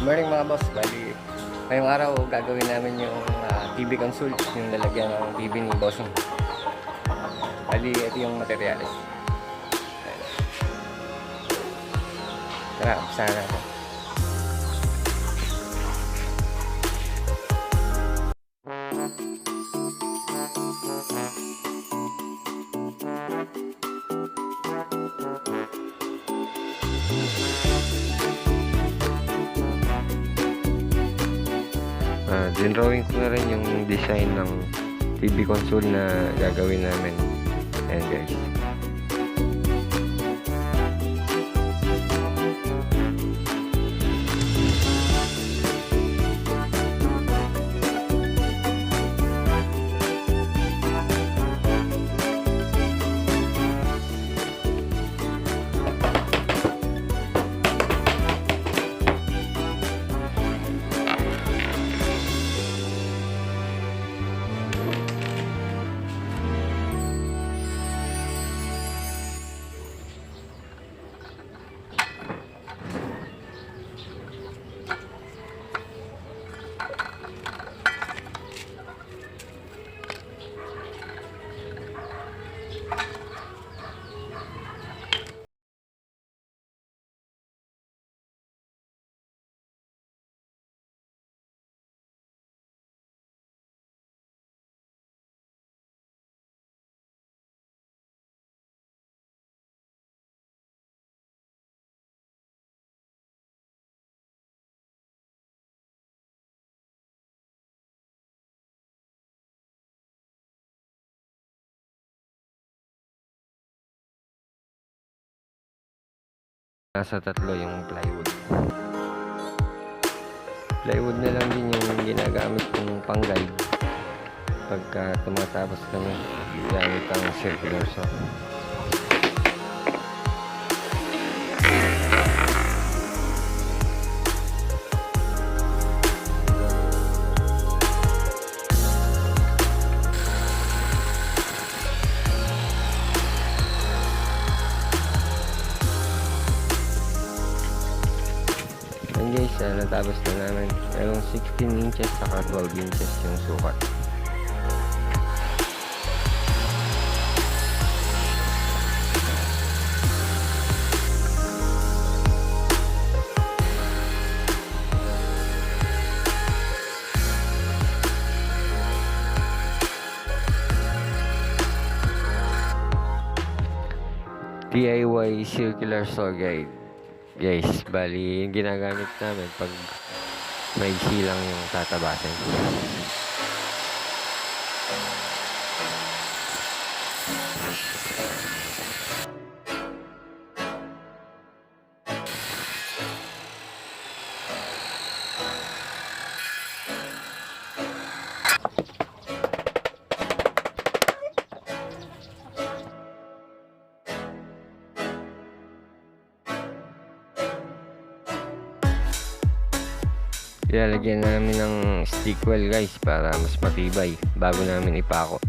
Morning mga boss, bali ngayong araw gagawin namin yung TV console, yung lalagyan ng TV ni Bossing. Bali ito yung materyales. Ayan. Tara, umpisa natin. Dinrawing ko na rin yung design ng TV console na gagawin namin. Ayan guys. Nasa 3 yung plywood. Plywood na lang din yung ginagamit kong pang-guide pagka tumatapos kami gamit ang circular saw. Ayan guys, natapos na namin. Mayroong 16 inches saka 12 inches yung sukat. DIY circular saw guide. Guys, bali yung ginagamit namin pag may silang yung tatabasin. Ilalagyan namin ng stick well guys para mas matibay bago namin ipako.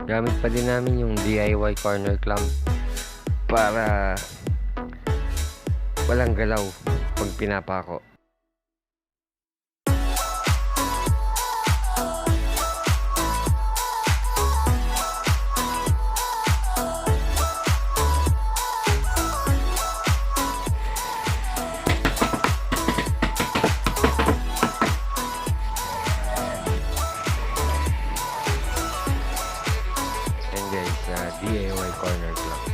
Gamit pa din namin yung DIY corner clamp para walang galaw pag pinapako. DIY corner clamp.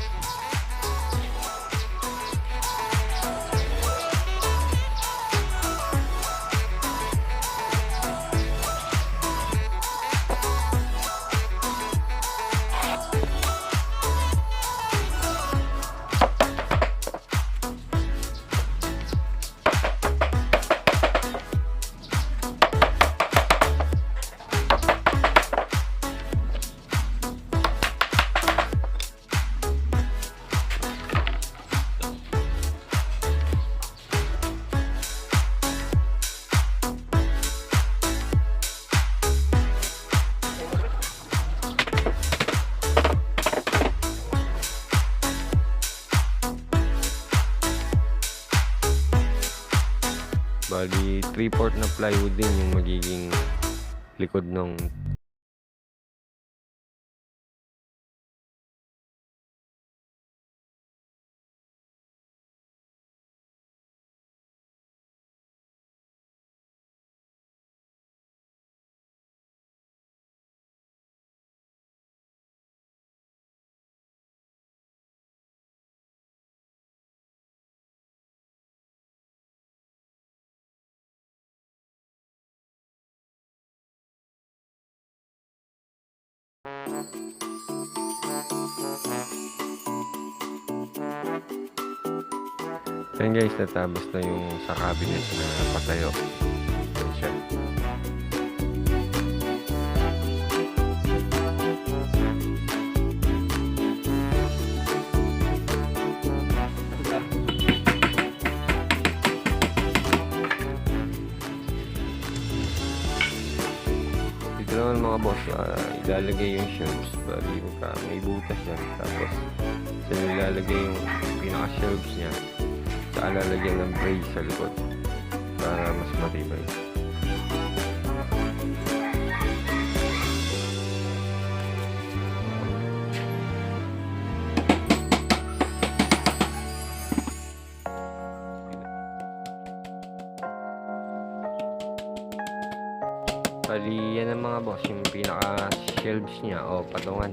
Bali 3/4 na plywood din yung magiging likod ng Ayan guys, natapos na yung sa cabinet na patayo. Ayan siya. Dito naman mga boss, ilalagay yung shelves. Bali may butas yan. Tapos saan ilalagay yung pinaka-shelves niya. Saka lalagyan ng brace sa likod para mas matibay. Bali yan ang mga boss, yung pinaka shelves niya o patungan.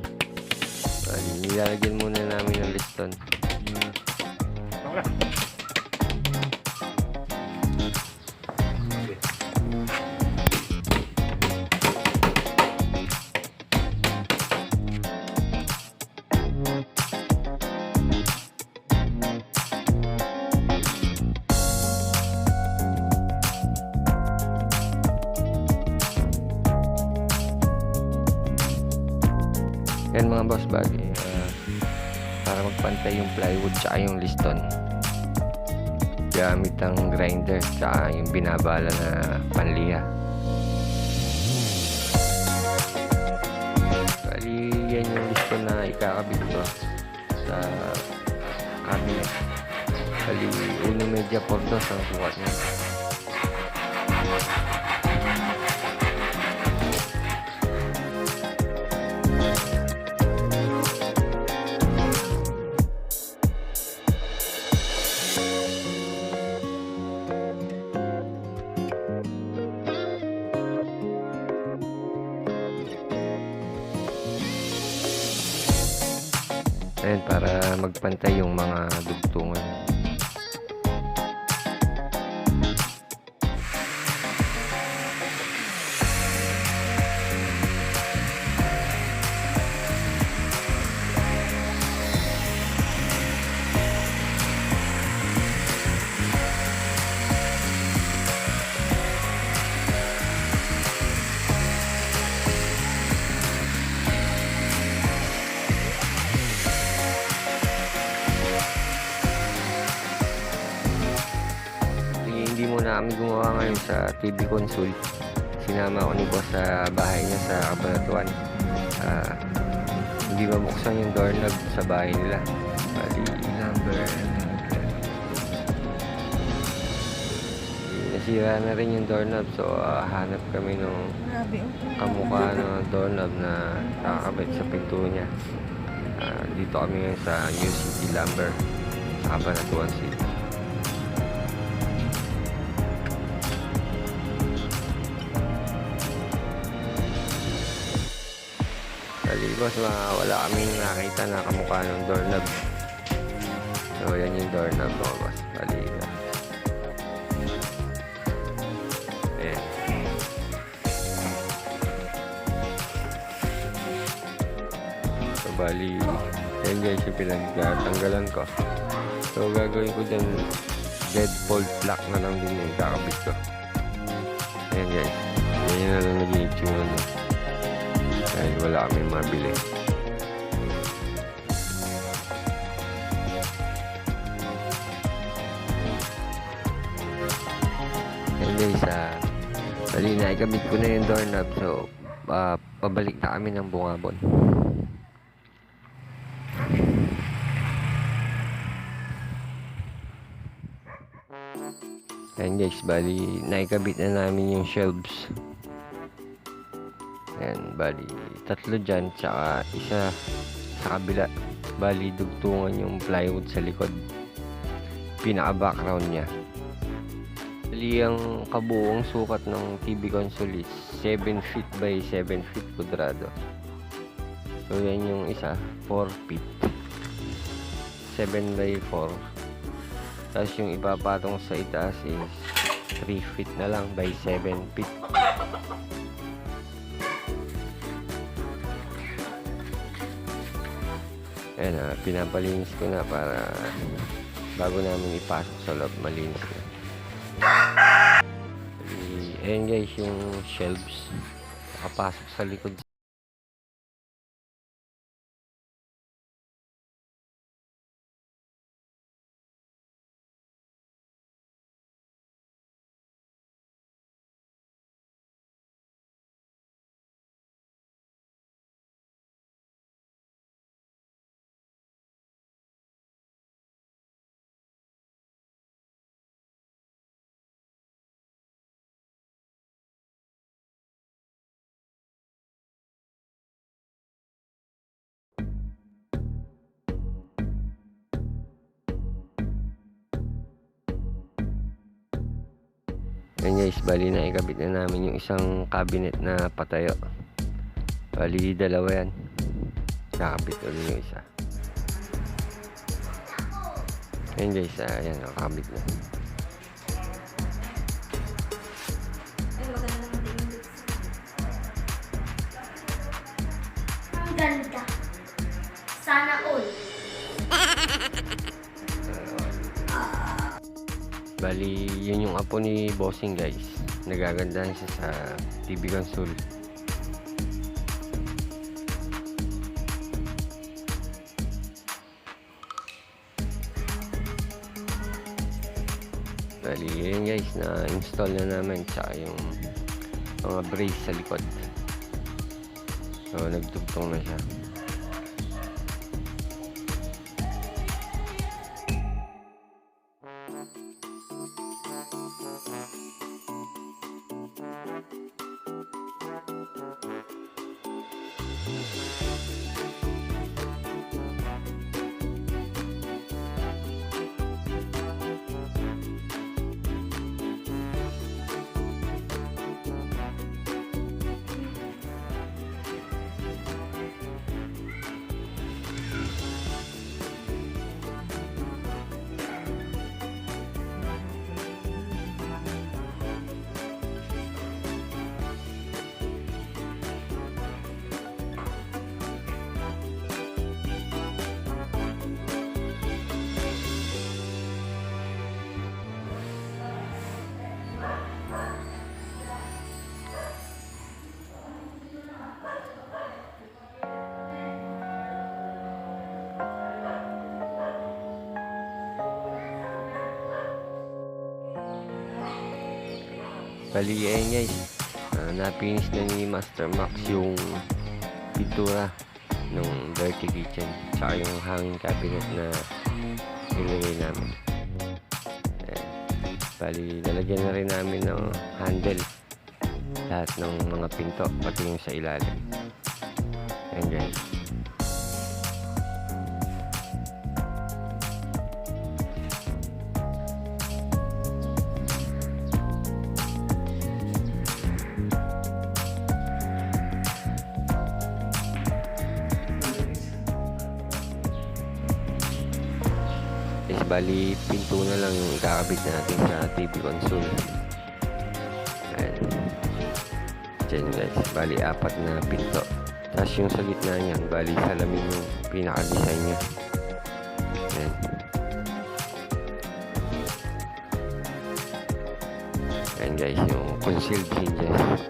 Bali nilalagyan muna namin ng liston. Yan mga boss, bali para magpantay yung plywood tsaka yung liston, gamit ang grinder tsaka yung binabala na panliha. Bali yan yung liston na ikakabit ko sa cabinet. Bali 1.5 por 2 ang sukat niya. Ayan, para magpantay yung mga dugtungan. Hindi muna kami gumawa ngayon sa TV console. Sinama ko ni boss sa bahay niya sa Cabanatuan. Hindi mabuksan yung doorknob sa bahay nila. Bali number, nasira na rin yung doorknob, so hanap kami ng kamukha ng doorknob na nakakabit sa pinto niya. Dito kami ngayon sa New City Lumber sa Cabanatuan City. Boss, wala kaming nakita na kamukha ng doorknob. So yan yung doorknob mga boss. Bali ayan. So bali yan guys yung pinagtanggalan ko. So gagawin ko dyan deadbolt lock na lang din yung kakabit ko. Ayan guys, yan na lang naging itsura niya dahil wala kami mabili. And guys, bali na ikabit ko na yung doorknob, so pabalik na kami ng Bungabon. Ayan guys, bali naikabit na namin yung shelves. Ayan, bali tatlo dyan, tsaka isa sa kabila. Bali dugtungan yung plywood sa likod, pinaka background nya. Bali ang kabuong sukat ng TV console is 7 feet by 7 feet kwadrado. So yan yung isa, 4 feet, 7 by 4. Tapos yung ipapatong sa itaas is 3 feet na lang by 7 feet. Ayan, pinapalinis ko na para bago namin ipasok sa loob, malinis na. Ayan guys, yung shelves nakapasok sa likod. Ayan guys, bali na ikabit na namin yung isang cabinet na patayo. Bali dalawa yan, nakabit ulit yung isa. Ayan guys, ayan, nakabit na. Ang ganda. Sana all. Bali, yun yung apo ni Bossing guys. Nagagandahan siya sa TV console. Bali, yun guys, na-install na namin. Tsaka yung mga brace sa likod. So, nagtugtong na siya. Bali, ayan guys, na-finish na ni Master Max yung pintura ng dirty kitchen tsaka yung hanging cabinet na nilagay namin. Ayan. Bali, lalagyan na rin namin ng handle lahat ng mga pinto, pati yung sa ilalim. Ayan guys. Bali, pinto na lang yung ikakabit natin sa TV console. Ayan. Diyan guys, bali 4 na pinto. Tapos yung sa gitna niyan, bali salamin yung pinaka-design niya. Ayan. Ayan guys, yung concealed hinges.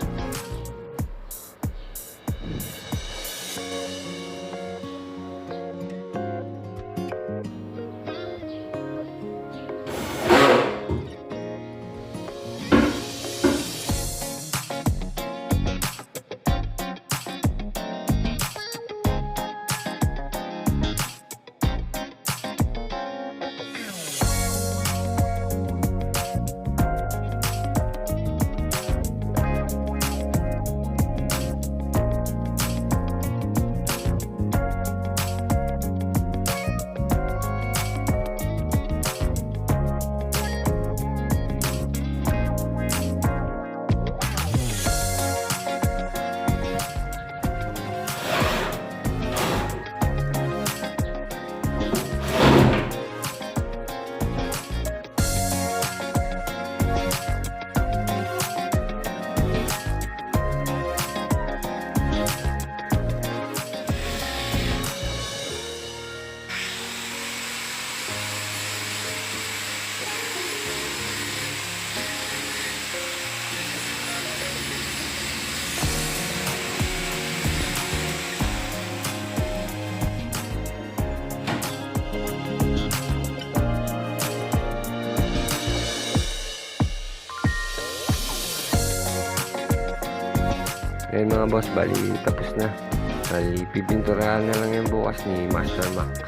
Ay mga boss, bali tapos na. Bali pipinturahan na lang yan bukas ni Master Max.